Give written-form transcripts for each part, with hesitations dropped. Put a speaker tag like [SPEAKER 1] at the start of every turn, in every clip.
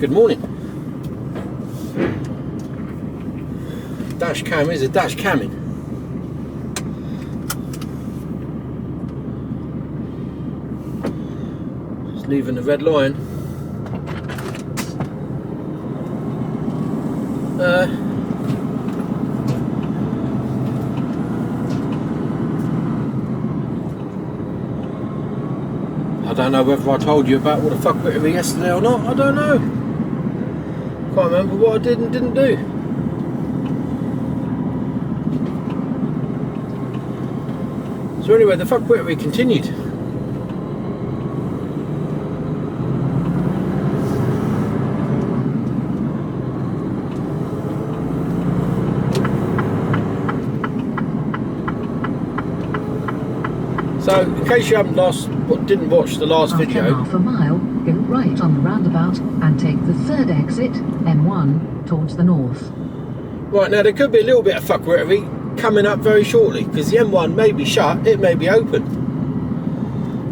[SPEAKER 1] Good morning. Dash cam is a dash camming. Just leaving the Red Lion. I don't know whether I told you about what the fuck bit of it yesterday or not. I don't know. Can't remember what I did and didn't do. So anyway, the fuck wittery continued. So, in case you didn't watch the last
[SPEAKER 2] After
[SPEAKER 1] video,
[SPEAKER 2] half a mile, go right on the roundabout and take the third exit, M1, towards the north.
[SPEAKER 1] Right, now there could be a little bit of fuckwittery coming up very shortly, because the M1 may be shut, it may be open.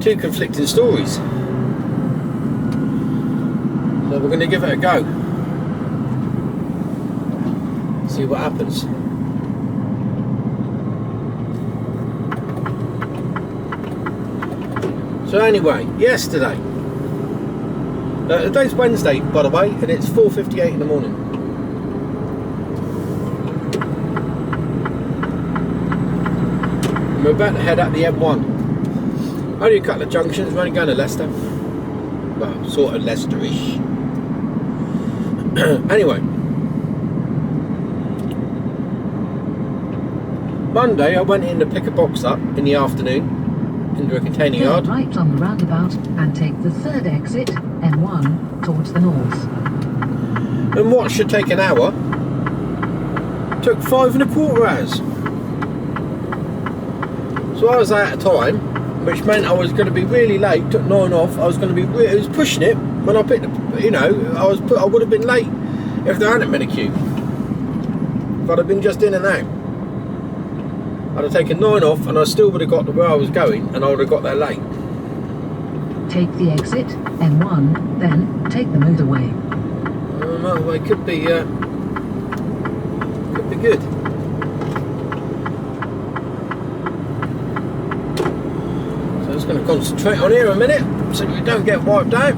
[SPEAKER 1] Two conflicting stories. So we're going to give it a go. See what happens. So anyway, yesterday, the day's Wednesday by the way, and it's 4:58 in the morning. And we're about to head up the M1. Only a couple of junctions, we're only going to Leicester. Well, sort of Leicester-ish. Anyway. Monday I went in to pick a box up in the afternoon. Into a container yard.
[SPEAKER 2] Right on the roundabout and take the third exit, M1, towards the north.
[SPEAKER 1] And what should take an hour took 5¼ hours. So I was out of time, which meant I was going to be really late. Took 9 off. I was going to be. I was pushing it when I picked. I would have been late if there hadn't been a queue. If I'd have been just in and out. I'd have taken 9 off and I still would have got to where I was going and I would have got there late.
[SPEAKER 2] Take the exit, M1, then take the motorway.
[SPEAKER 1] Motorway could be good. So I'm just going to concentrate on here a minute so we don't get wiped out.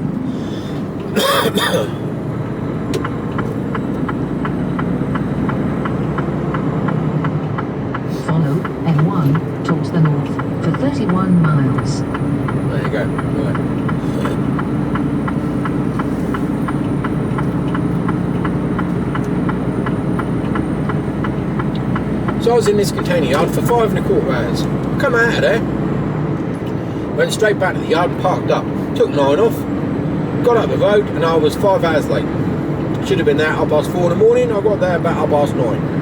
[SPEAKER 2] Follow M1 towards the north for 31 miles.
[SPEAKER 1] There you go. Right. So I was in this container yard for 5¼ hours. I come out of there, went straight back to the yard, parked up, took 9 off, got up the road, and I was 5 hours late. Should have been there at 4:30 in the morning. I got there about 9:30.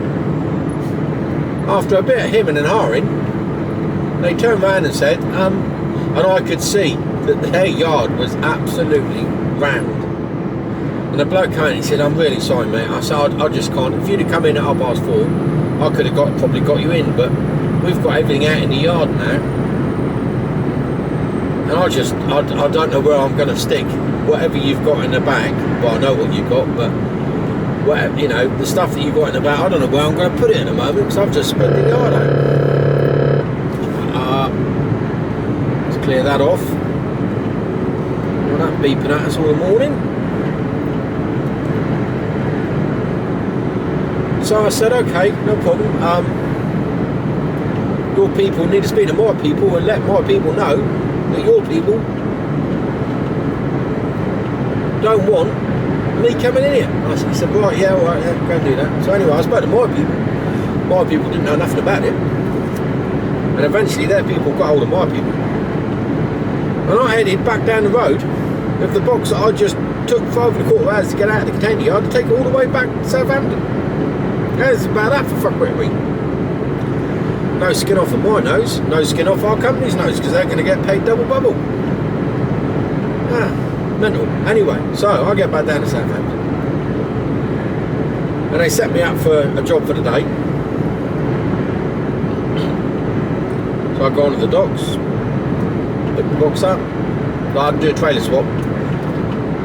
[SPEAKER 1] After a bit of hemming and hawing, they turned around and said, and I could see that their yard was absolutely rammed. And the bloke came and he said, I'm really sorry mate. I said, I just can't. If you'd have come in at 4:30, I could have probably got you in, but we've got everything out in the yard now. And I don't know where I'm going to stick whatever you've got in the bag. Well, I know what you've got, but whatever, the stuff that you've got in the bag, I don't know where I'm going to put it in a moment because I've just spread the yard out. Let's clear that off. Well, that beeping at us all the morning. So I said, okay, no problem. Your people need to speak to my people and let my people know that your people don't want me coming in here. He said, right, yeah, all right, yeah, go and do that. So anyway, I spoke to my people. My people didn't know nothing about it. And eventually their people got hold of my people. And I headed back down the road with the box that I just took 5¼ hours to get out of the container yard to take it all the way back to Southampton. That's about that for fuckwittery. No skin off of my nose, no skin off our company's nose, because they're going to get paid double bubble. Mental. Anyway, so I get back down to Southampton. And they set me up for a job for the day. So I go onto the docks, pick the box up. I had to do a trailer swap.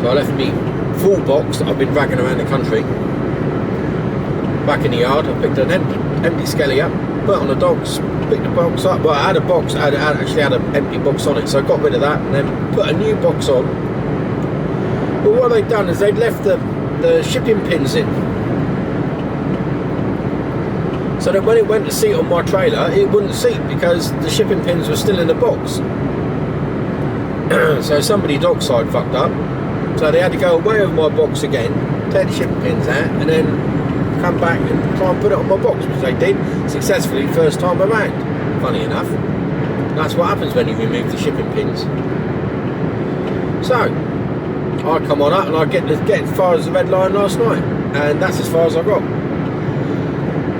[SPEAKER 1] So I left me full box that I've been dragging around the country. Back in the yard, I picked an empty skelly up, put it on the docks, picked the box up. Well, I had a box, I actually had an empty box on it, so I got rid of that and then put a new box on. But what they'd done is they'd left the shipping pins in, so that when it went to seat on my trailer, it wouldn't seat because the shipping pins were still in the box. So somebody dockside fucked up, so they had to go away with my box again, take the shipping pins out, and then come back and try and put it on my box, which they did successfully first time around, funny enough. That's what happens when you remove the shipping pins. So I come on up and I get as far as the red line last night, and that's as far as I got.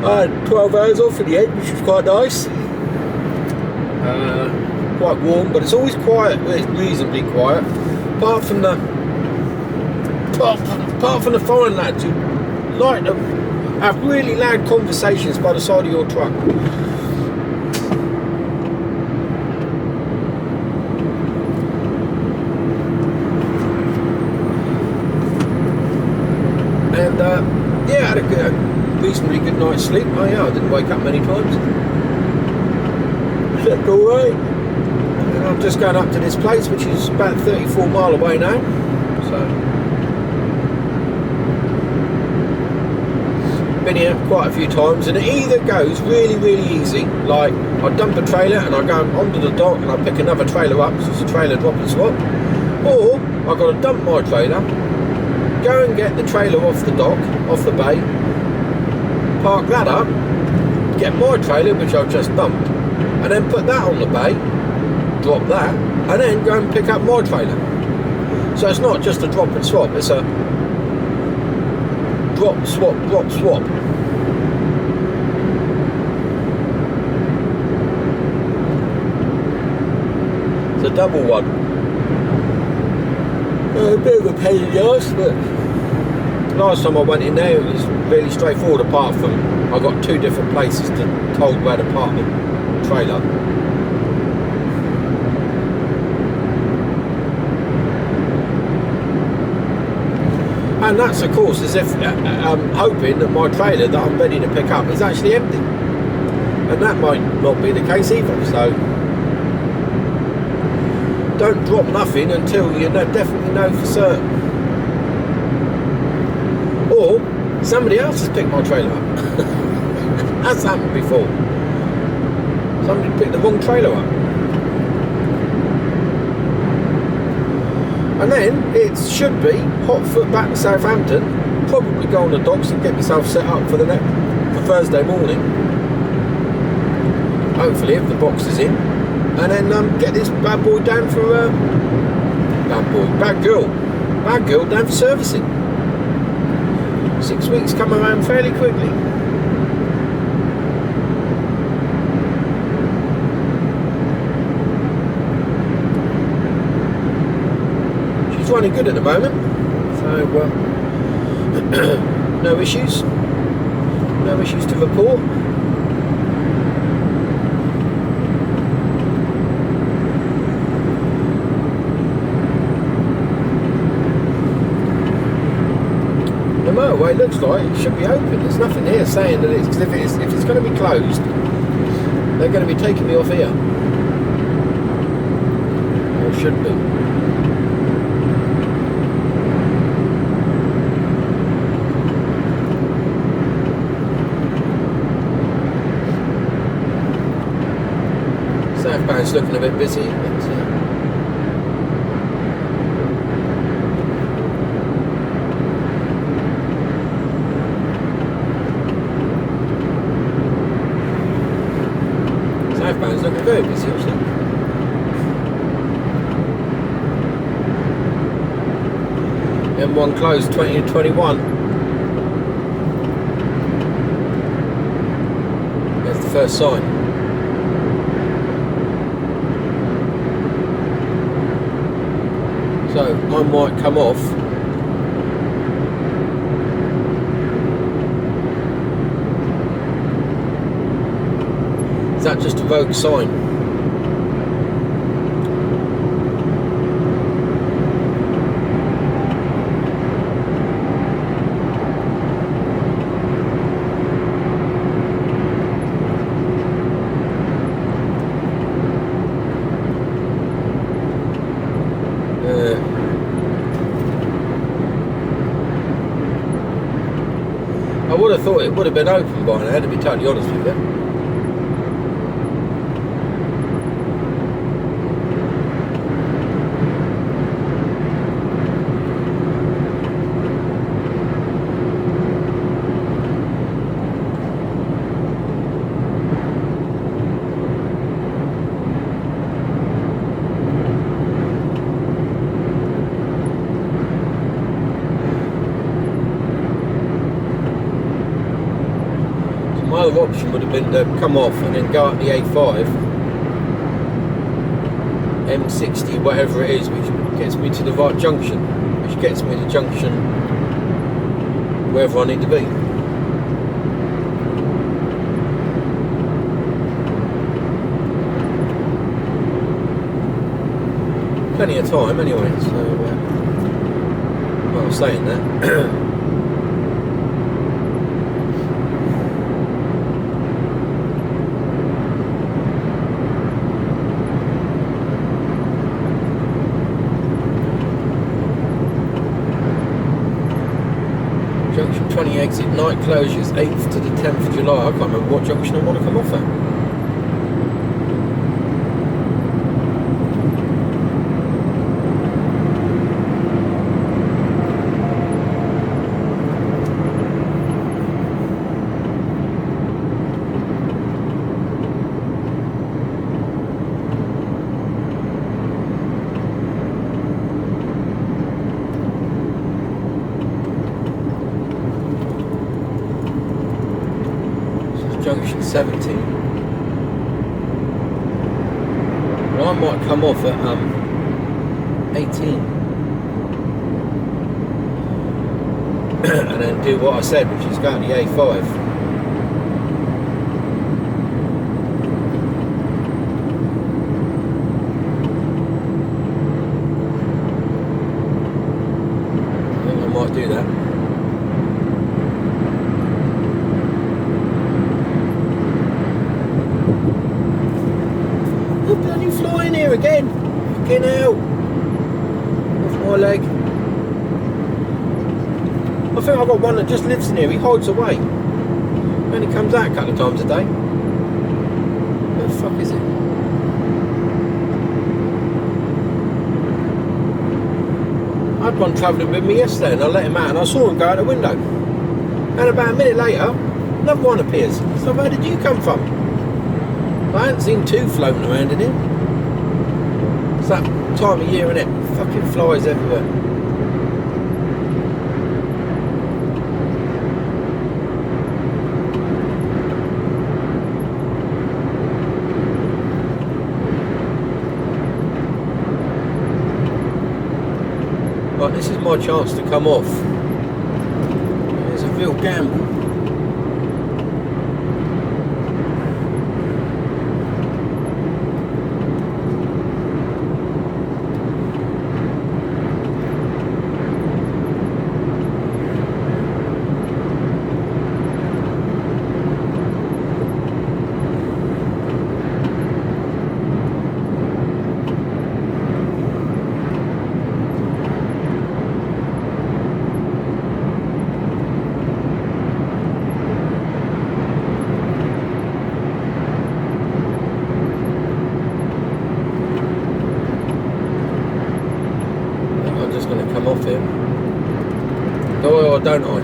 [SPEAKER 1] I had 12 hours off in the end, which was quite nice. Quite warm, but it's always quiet. Well, it's reasonably quiet, apart from the foreign lads who like to have really loud conversations by the side of your truck. And yeah, I had a reasonably good night's sleep. Oh yeah, I didn't wake up many times. Slept all right. And I'm just going up to this place, which is about 34 mile away now. So been here quite a few times, and it either goes really easy, like I dump a trailer and I go onto the dock and I pick another trailer up, so it's a trailer drop and swap, or I've got to dump my trailer, go and get the trailer off the dock, off the bay, park that up, get my trailer which I've just dumped, and then put that on the bay, drop that, and then go and pick up my trailer. So it's not just a drop and swap, it's a drop, swap, drop, swap. It's a double one. A bit of a pain in the arse, but last time I went in there it was really straightforward, apart from I got two different places told where to park the trailer. And that's of course as if I'm hoping that my trailer that I'm ready to pick up is actually empty, and that might not be the case either. So don't drop nothing until you definitely know for certain, or somebody else has picked my trailer up. That's happened before. Somebody picked the wrong trailer up. And then it should be hot foot back to Southampton, probably go on the docks and get myself set up for Thursday morning. Hopefully, if the box is in, and then get this bad boy down for bad girl down for servicing. 6 weeks come around fairly quickly. Running good at the moment, so no issues to report. The motorway looks like it should be open. There's nothing here saying that it's, if it's going to be closed, they're going to be taking me off here, or should be. Southbound's looking a bit busy, but southbound's looking very busy actually. M1 closed 20 to 21. There's the first sign. So I might come off Is that just a rogue sign? thought it would have been open by now, to be totally honest with you. My other option would have been to come off and then go up the A5, M60, whatever it is, which gets me to the right junction, which gets me to the junction wherever I need to be. Plenty of time anyway, so I was saying that. Junction 20 exit, night closures, 8th to the 10th of July. I can't remember what junction I want to come off at. Junction 17. Well, I might come off at 18 and then do what I said, which is go to the A5. I think I might do that. Bloody flying here again. Fucking hell. Off my leg. I think I've got one that just lives in here. He hides away. Only comes out a couple of times a day. Where the fuck is it? I had one travelling with me yesterday and I let him out and I saw him go out the window. And about a minute later, another one appears. So where did you come from? I haven't seen two floating around in here. It's that time of year, innit? Fucking flies everywhere. Right, this is my chance to come off. It's a real gamble. Off here. Do I or don't I?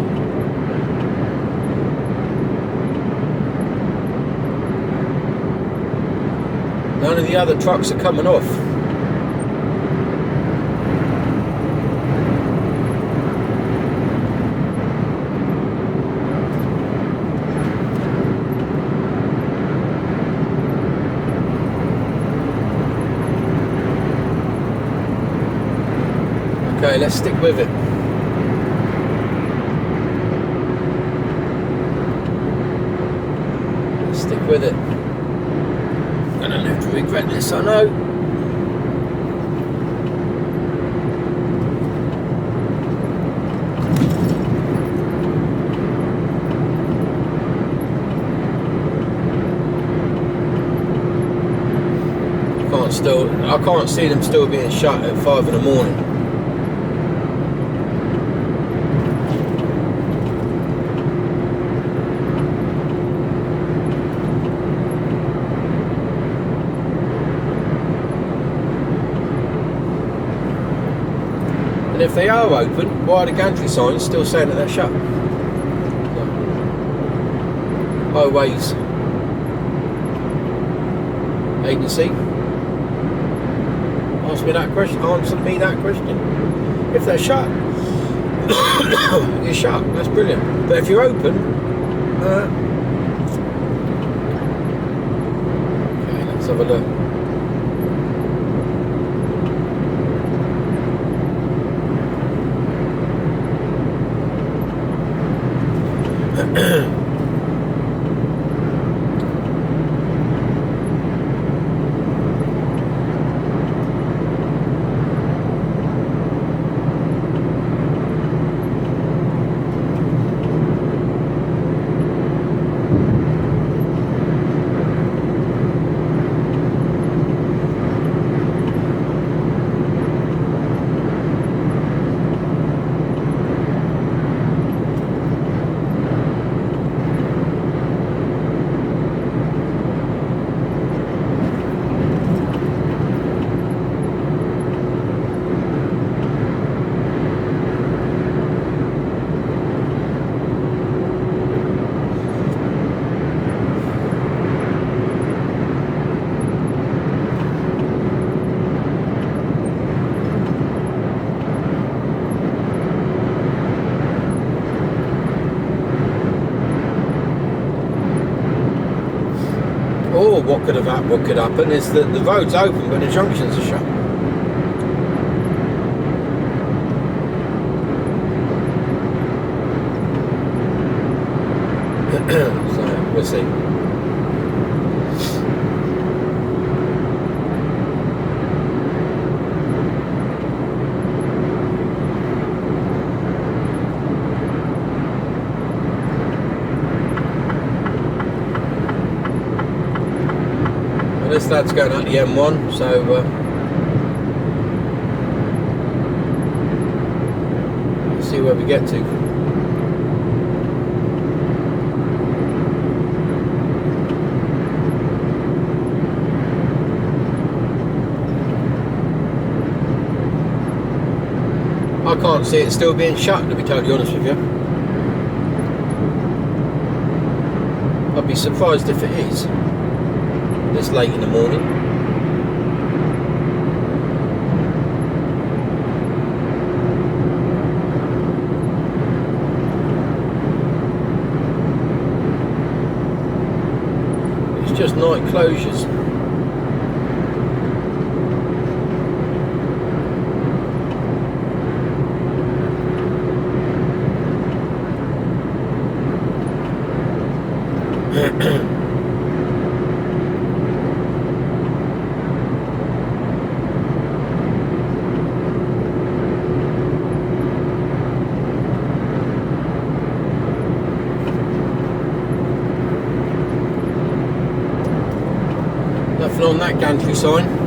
[SPEAKER 1] None of the other trucks are coming off. Okay, let's stick with it. Let's stick with it. I'm gonna have to regret this, I know. I can't see them still being shut at 5 in the morning. if they are open, why are the gantry signs still saying that they're shut? Highways Agency, answer me that question. If they're shut, you're shut. That's brilliant. But if you're open, okay, let's have a look. Or what could happen is that the road's open but the junctions are shut. So we'll see. This lad's going up the M1, so we'll see where we get to. I can't see it still being shut, to be totally honest with you. I'd be surprised if it is. This late in the morning. It's just night closures. Nothing on that gantry sign.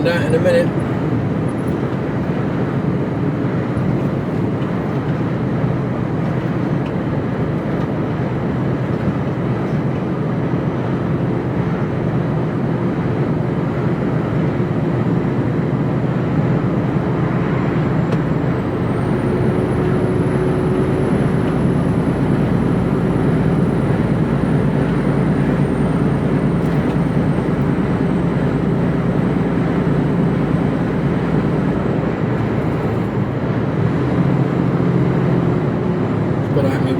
[SPEAKER 1] That in a minute.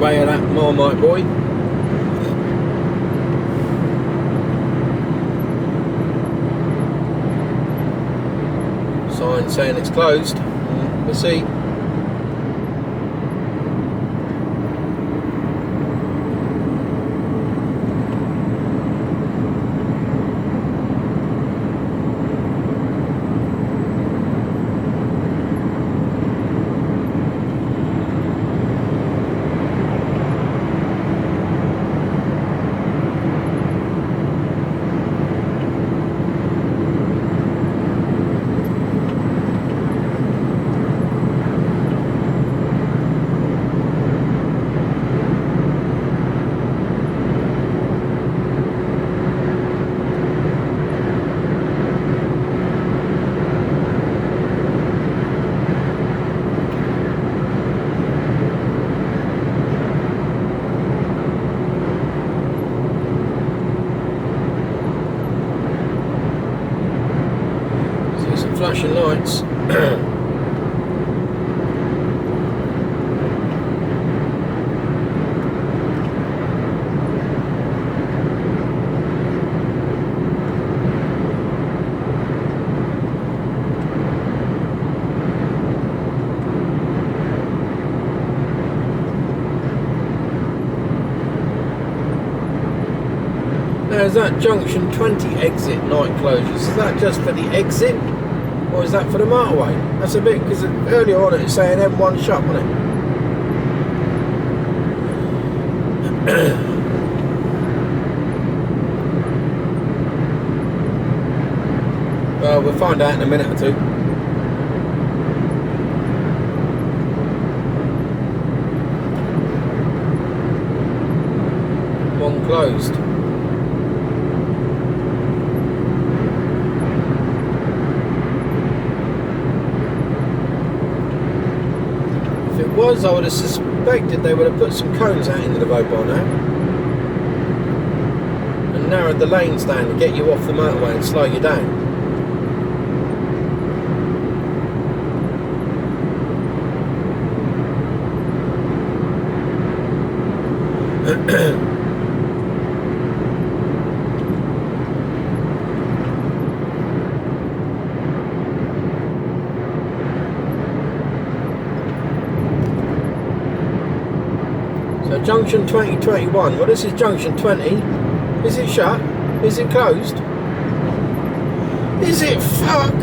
[SPEAKER 1] Way of that Marmite boy. sign saying it's closed. We'll see. Flashing lights. Now is that junction 20 exit night closures? Is that just for the exit? Or is that for the motorway? That's a bit, because earlier on it was saying M1 shut, wasn't it? Well, we'll find out in a minute or two. One closed. I would have suspected they would have put some cones out into the road by now and narrowed the lanes down to get you off the motorway and slow you down. Junction 2021. Well, this is junction 20. Is it shut? Is it closed? Is it? Fuck!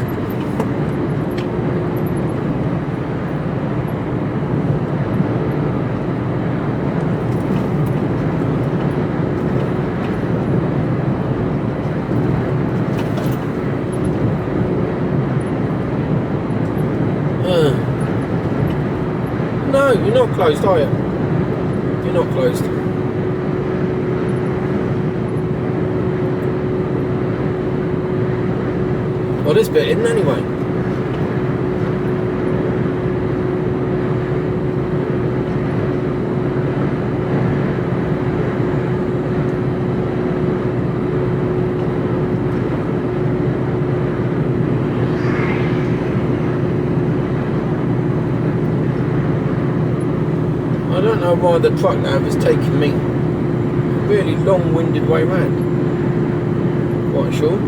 [SPEAKER 1] No, you're not closed, are you? You're not closed. Well, this bit isn't anyway. I don't know why the truck nav is taking me a really long-winded way round. Quite sure.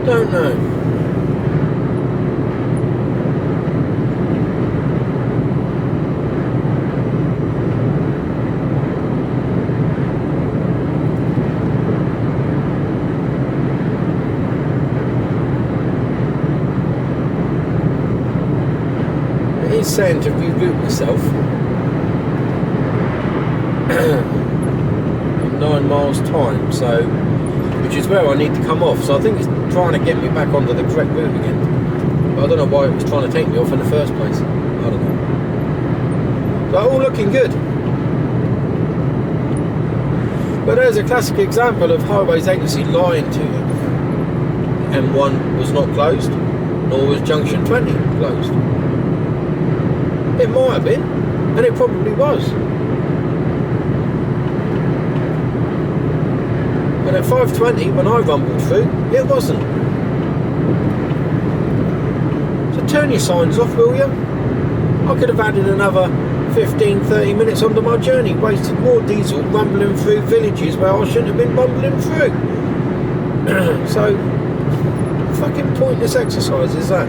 [SPEAKER 1] Don't know. It is saying to reroute myself in 9 miles time, so which is where I need to come off, so I think it's trying to get me back onto the correct route again. I don't know why it was trying to take me off in the first place. I don't know. So all looking good. But there's a classic example of Highways Agency lying to you. M1 was not closed, nor was Junction 20 closed. It might have been, and it probably was. But at 5:20, when I rumbled through, it wasn't. So turn your signs off, will you? I could have added another 15-30 minutes onto my journey, wasted more diesel rumbling through villages where I shouldn't have been rumbling through. So, fucking pointless exercise is that?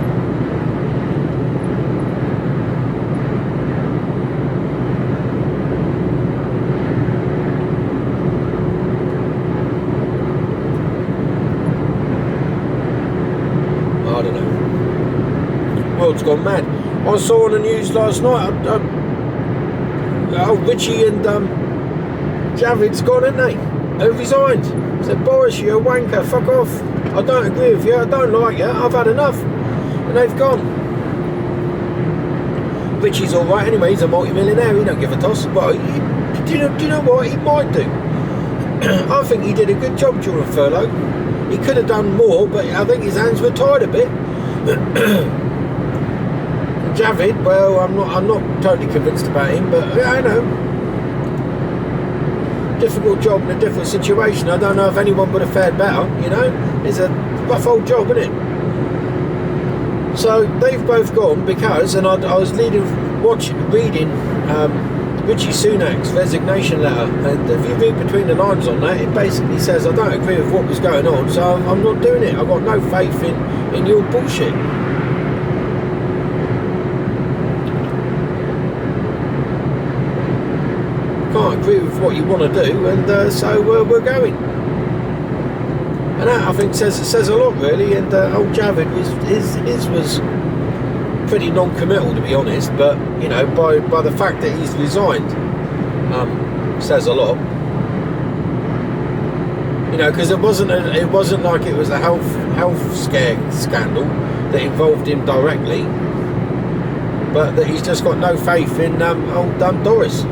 [SPEAKER 1] I don't know. World's gone mad. I saw on the news last night, Richie and Javid's gone, haven't they? They've resigned. I said, Boris, you're a wanker, fuck off. I don't agree with you, I don't like you, I've had enough. And they've gone. Richie's alright anyway, he's a multi-millionaire, he don't give a toss. But do you know what, he might do. I think he did a good job during furlough. He could have done more, but I think his hands were tied a bit. Javid, well, I'm not totally convinced about him, but I know. Difficult job in a different situation. I don't know if anyone would have fared better, you know. It's a rough old job, isn't it? So they've both gone because, and I was reading Richie Sunak's resignation letter, and if you read between the lines on that, it basically says, I don't agree with what was going on, so I'm not doing it. I've got no faith in your bullshit. Can't agree with what you want to do, and so we're going. And that, I think, says a lot, really. And old Javid was pretty non-committal, to be honest. But you know, by the fact that he's resigned, says a lot. You know, because it wasn't like it was a health scandal that involved him directly, but that he's just got no faith in old Doris.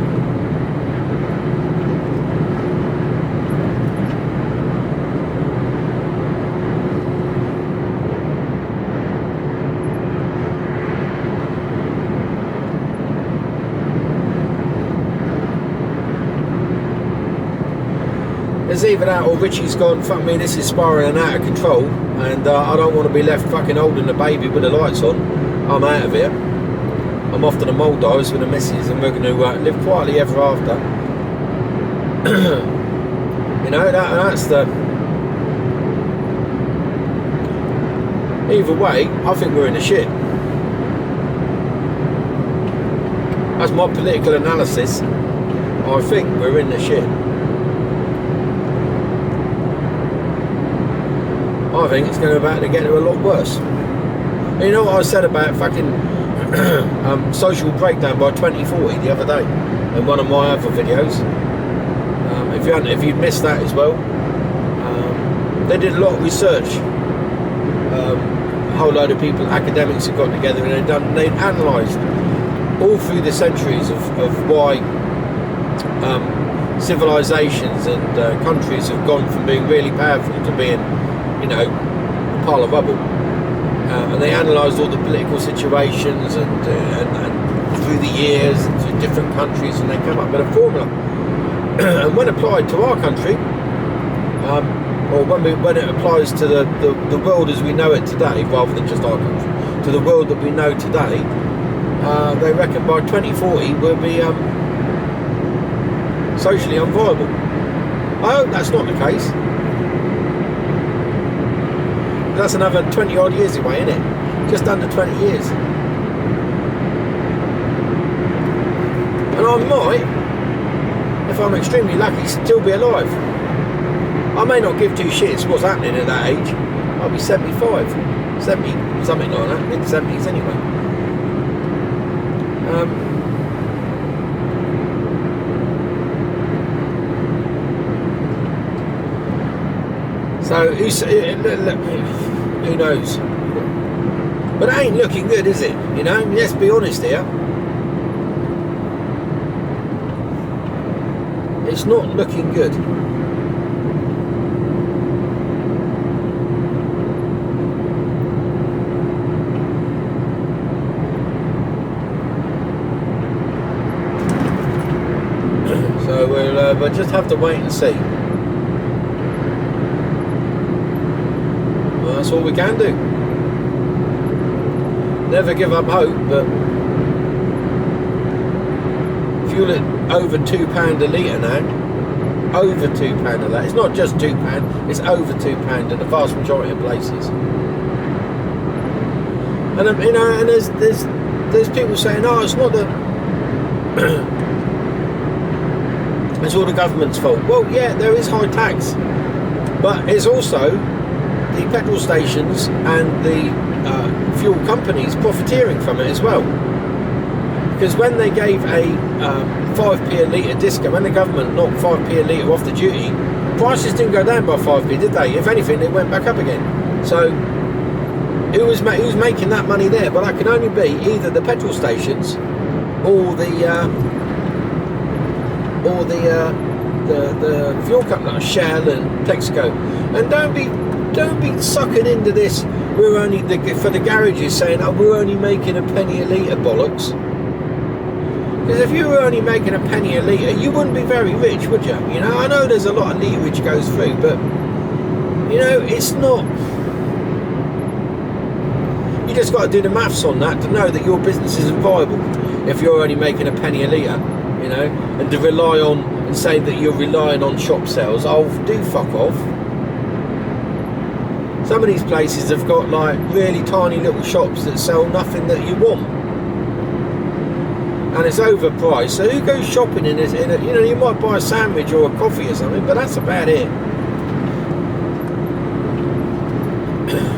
[SPEAKER 1] There's either that or Richie's gone, fuck me, this is spiralling out of control, and I don't want to be left fucking holding the baby with the lights on. I'm out of here. I'm off to the Maldives with the missus, and we're going to live quietly ever after. You know, that's the... Either way, I think we're in the shit. That's my political analysis. I think we're in the shit. I think it's going to get to a lot worse. And you know what I said about fucking social breakdown by 2040 the other day in one of my other videos? If you'd missed that as well, they did a lot of research. A whole load of people, academics, have got together and they'd analysed all through the centuries of why civilizations and countries have gone from being really powerful to being, you know, a pile of rubble. And they analysed all the political situations and through the years and through different countries, and they come up with a formula. And when applied to our country, or when it applies to the world as we know it today, rather than just our country, to the world that we know today, they reckon by 2040 we'll be socially unviable. I hope that's not the case. That's another 20 odd years away, isn't it? Just under 20 years. And I might, if I'm extremely lucky, still be alive. I may not give two shits what's happening at that age. I'll be 75, 70, something like that, mid-70s anyway. So who knows? But it ain't looking good, is it? You know, let's be honest here. It's not looking good. So we'll just have to wait and see. Well, that's all we can do. Never give up hope, but fuel it over £2 a litre now. Over £2 a litre. It's not just £2, it's over £2 in the vast majority of places. And you know, and there's people saying, oh, it's not the it's all the government's fault. Well, yeah, there is high tax, but it's also the petrol stations and the fuel companies profiteering from it as well. Because when they gave a 5p a litre discount, when the government knocked 5p a litre off the duty, prices didn't go down by 5p, did they? If anything, they went back up again. So who's making that money there? But that can only be either the petrol stations or the fuel company like Shell and Texaco. And don't be sucking into this. We're only for the garages saying, oh, we're only making a penny a litre, bollocks. Because if you were only making a penny a litre, you wouldn't be very rich, would you? You know, I know there's a lot of leakage goes through, but you know, it's not. You just got to do the maths on that to know that your business isn't viable if you're only making a penny a litre, you know, and to rely on and say that you're relying on shop sales. Oh, do fuck off. Some of these places have got like really tiny little shops that sell nothing that you want, and it's overpriced. So who goes shopping in a, you know, you might buy a sandwich or a coffee or something, but that's about it.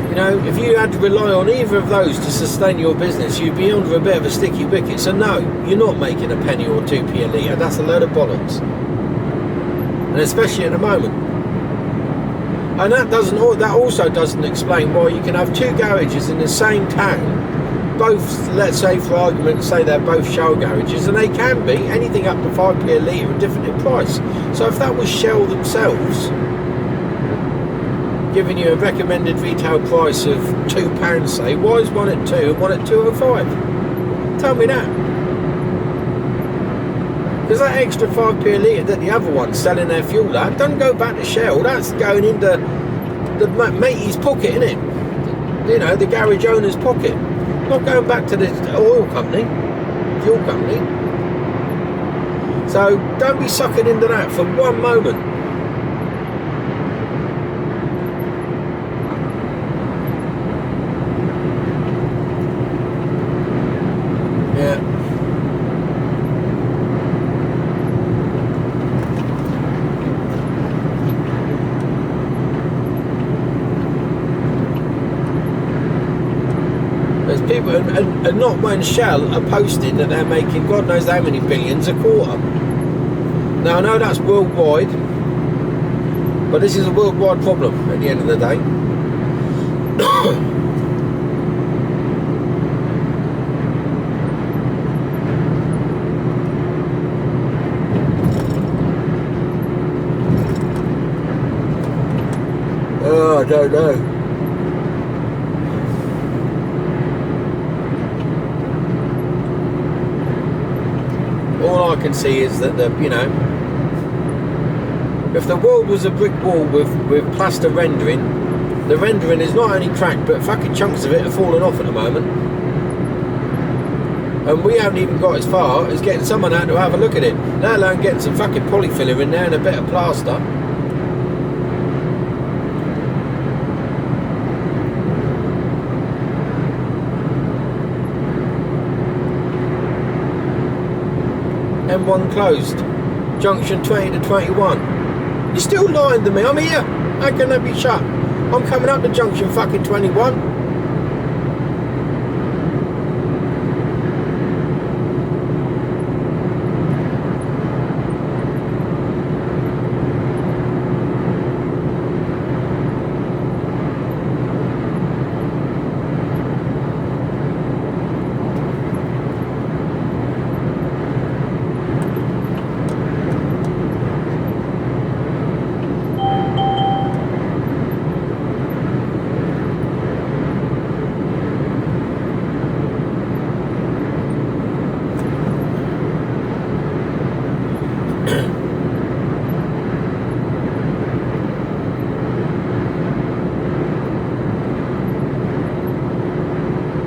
[SPEAKER 1] You know, if you had to rely on either of those to sustain your business, you'd be under a bit of a sticky wicket. So no, you're not making a penny or 2p a litre. That's a load of bollocks, and especially at the moment. And that also doesn't explain why you can have two garages in the same town, both, let's say for argument, say they're both Shell garages, and they can be anything up to 5p a litre and different in price. So if that was Shell themselves giving you a recommended retail price of £2, say, why is one at 2 and one at 2.05? Tell me that. Because that extra 5p a litre that the other one's selling their fuel at doesn't go back to Shell. That's going into the matey's pocket, isn't it? You know, the garage owner's pocket. Not going back to the oil company, fuel company. So don't be sucking into that for one moment. Yeah. People, and not when Shell are posting that they're making God knows how many billions a quarter. Now I know that's worldwide, but this is a worldwide problem at the end of the day. Oh, I don't know. All I can see is that you know, if the world was a brick wall with plaster rendering, the rendering is not only cracked, but fucking chunks of it are falling off at the moment. And we haven't even got as far as getting someone out to have a look at it, let alone getting some fucking polyfiller in there and a bit of plaster. M1 closed, junction 20 to 21. You're still lying to me. I'm here. How can that be shut? I'm coming up to junction fucking 21.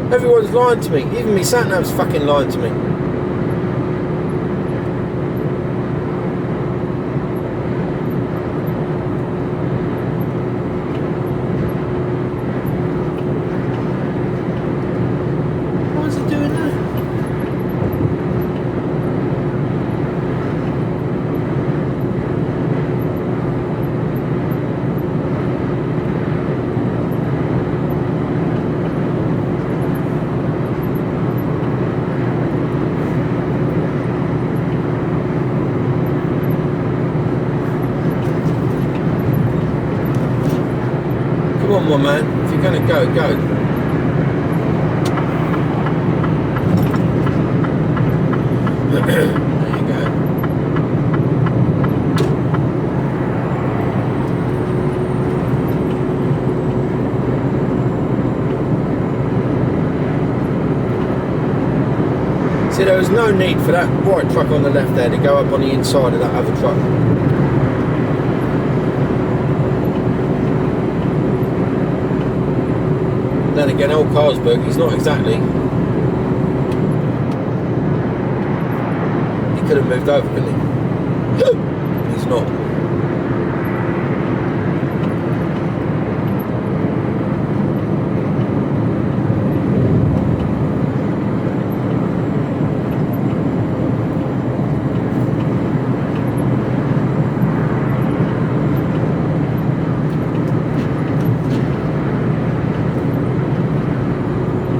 [SPEAKER 1] Everyone's lying to me. Even me sat-nav's fucking lying to me. Why is it doing that? Come on, my man. If you're going to go, go. There you go. See, there was no need for that white truck on the left there to go up on the inside of that other truck. Then again, old Carlsberg, he's not exactly. He could have moved over, couldn't he? He's not.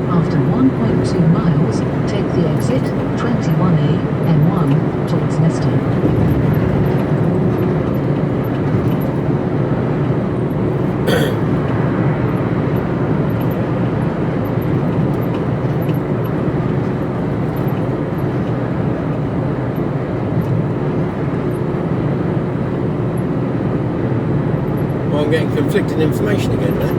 [SPEAKER 2] After 1.2 miles, take the exit 21A M1 towards Leicester.
[SPEAKER 1] Well, I'm getting conflicting information again now.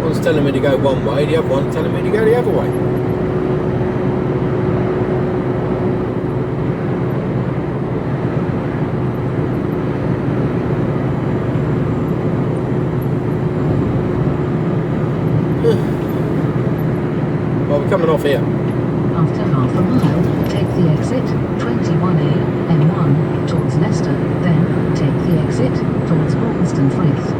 [SPEAKER 1] One's telling me to go one way, the other one's telling me to go the other way. Well, we're coming off here.
[SPEAKER 2] After half a mile, take the exit 21A M1 towards Leicester, then take the exit towards Braunston Frith.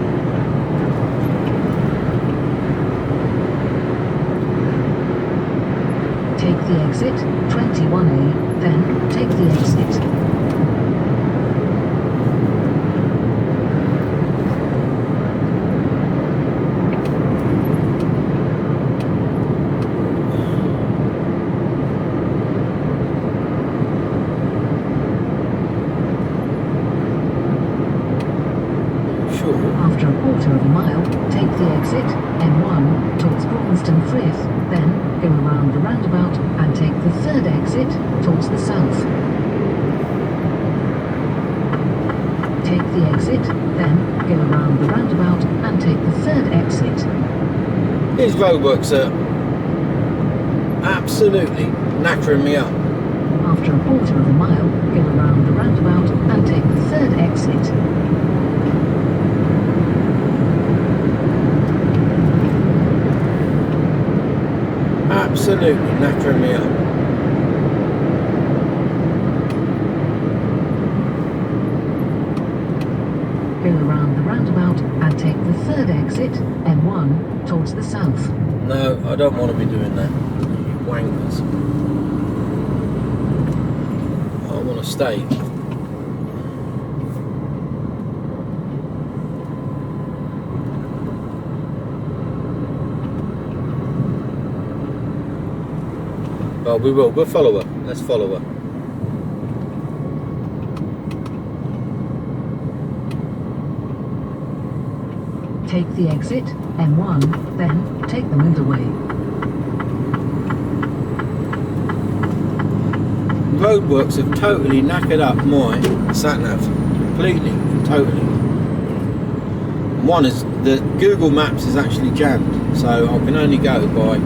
[SPEAKER 2] Take the exit 21A, then take the exit. After a quarter of a mile, take the exit M1 towards Braunston Frith, then go around the roundabout and take the third exit towards the south. Take the exit, then go around the roundabout and take the third exit.
[SPEAKER 1] These roadworks are absolutely knackering me up.
[SPEAKER 2] After a quarter of a mile, go around the roundabout and take the third exit.
[SPEAKER 1] Absolutely knackering me up.
[SPEAKER 2] Go around the roundabout and take the third exit, M1, towards the south.
[SPEAKER 1] No, I don't want to be doing that. You wankers. I want to stay. Well, we will. We'll follow her. Let's follow her.
[SPEAKER 2] Take the exit, M1, then take the motorway.
[SPEAKER 1] Roadworks have totally knackered up my sat-nav. Completely. Totally. One is the Google Maps is actually jammed, so I can only go by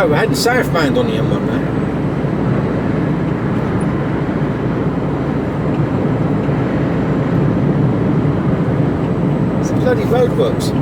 [SPEAKER 1] go, we're heading southbound on the M1 now. It's the bloody Roadworks.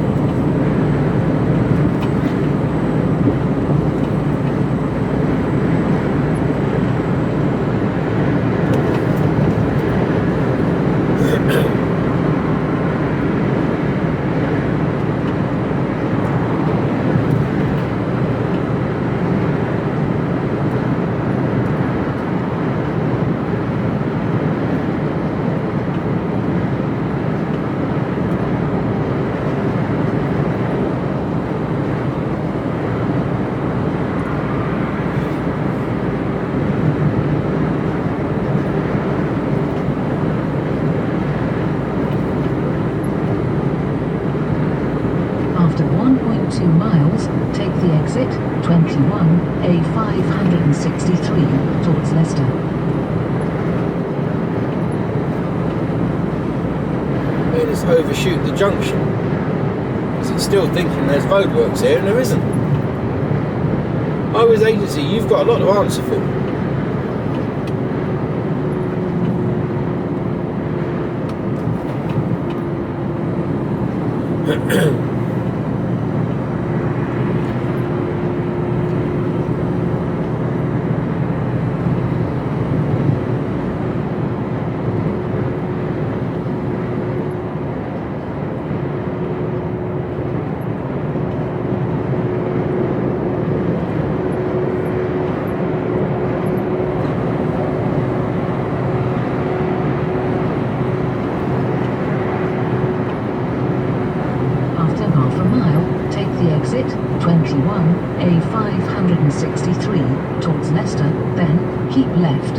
[SPEAKER 2] After 1.2 miles, take the exit 21A563 towards Leicester.
[SPEAKER 1] They just overshoot the junction. Because it's still thinking there's Roadworks here and there isn't. Highways Agency, you've got a lot to answer for.
[SPEAKER 2] Exit 21A563 towards Leicester, then keep left.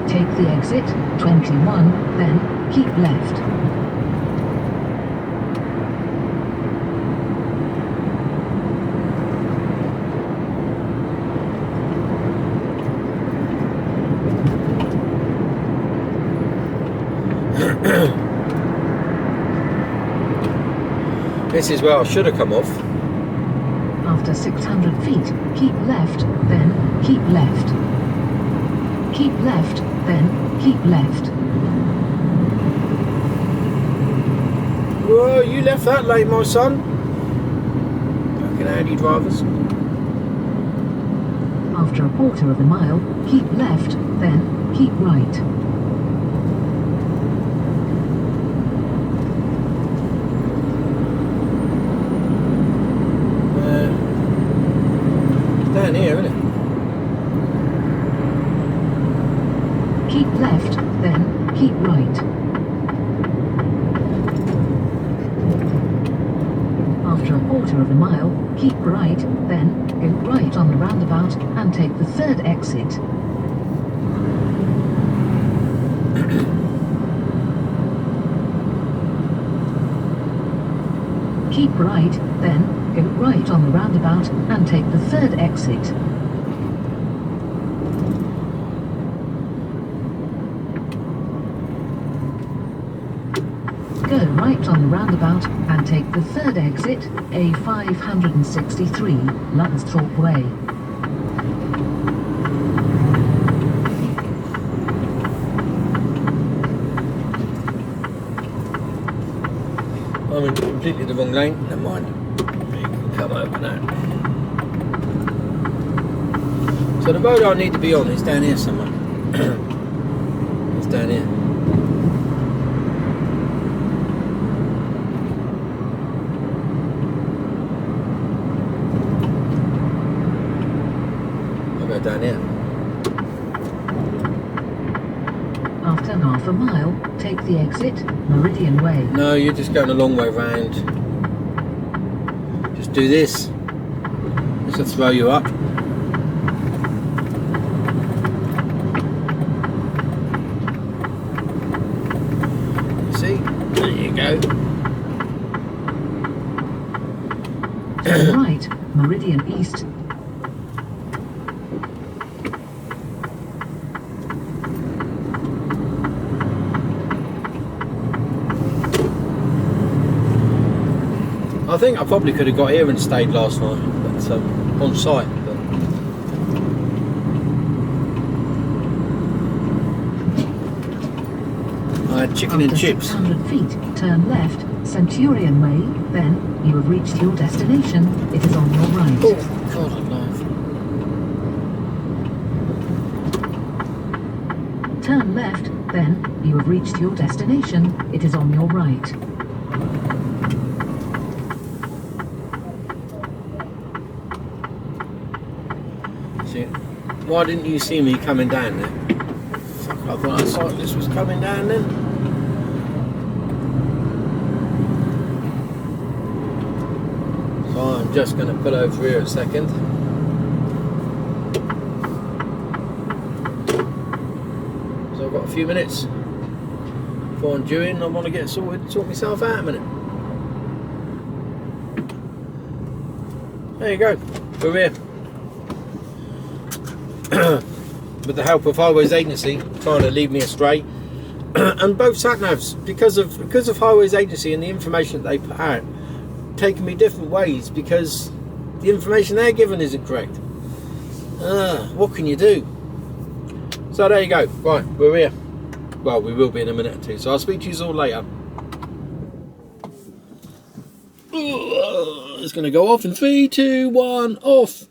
[SPEAKER 2] Take the exit 21, then keep left.
[SPEAKER 1] This is where I should have come off.
[SPEAKER 2] After 600 feet, keep left, then keep left. Keep left, then keep left.
[SPEAKER 1] Whoa, you left that late, my son. Fucking Audi drivers.
[SPEAKER 2] After a quarter of a mile, keep left, then keep right.
[SPEAKER 1] Down here, isn't it?
[SPEAKER 2] Keep left, then keep right. After a quarter of a mile, keep right, then go right on the roundabout and take the third exit. Keep right, then go right on the roundabout and take the third exit. Go right on the roundabout and take the third exit, A563, Lunsthorpe Way.
[SPEAKER 1] I'm in completely the wrong lane. Never mind. You can come over now. So the road I need to be on is down here somewhere. It's down here. I'll go down here.
[SPEAKER 2] After half a mile, take the exit, Meridian Way.
[SPEAKER 1] No, you're just going a long way round. Just do this. This will throw you up. See? There you go.
[SPEAKER 2] Turn right, Meridian East.
[SPEAKER 1] I think I probably could have got here and stayed last night, but on site. But I had chicken and
[SPEAKER 2] After
[SPEAKER 1] chips.
[SPEAKER 2] 600 feet, turn left, Centurion Way, then you have reached your destination. It is on your right.
[SPEAKER 1] Oh, God, I love.
[SPEAKER 2] Turn left, then you have reached your destination. It is on your right.
[SPEAKER 1] See, why didn't you see me coming down there? Fuck, I thought that cyclist was coming down then. So I'm just going to pull over here a second. So I've got a few minutes before I'm due in. I want to get sorted, sort myself out a minute. There you go, we're here. With the help of Highways Agency trying to lead me astray, and both sat-navs, because of Highways Agency and the information that they put out, taking me different ways because the information they're given isn't correct. What can you do? So there you go. Right, we're here. Well, we will be in a minute or two, so I'll speak to you all later. It's going to go off in 3, 2, 1, off.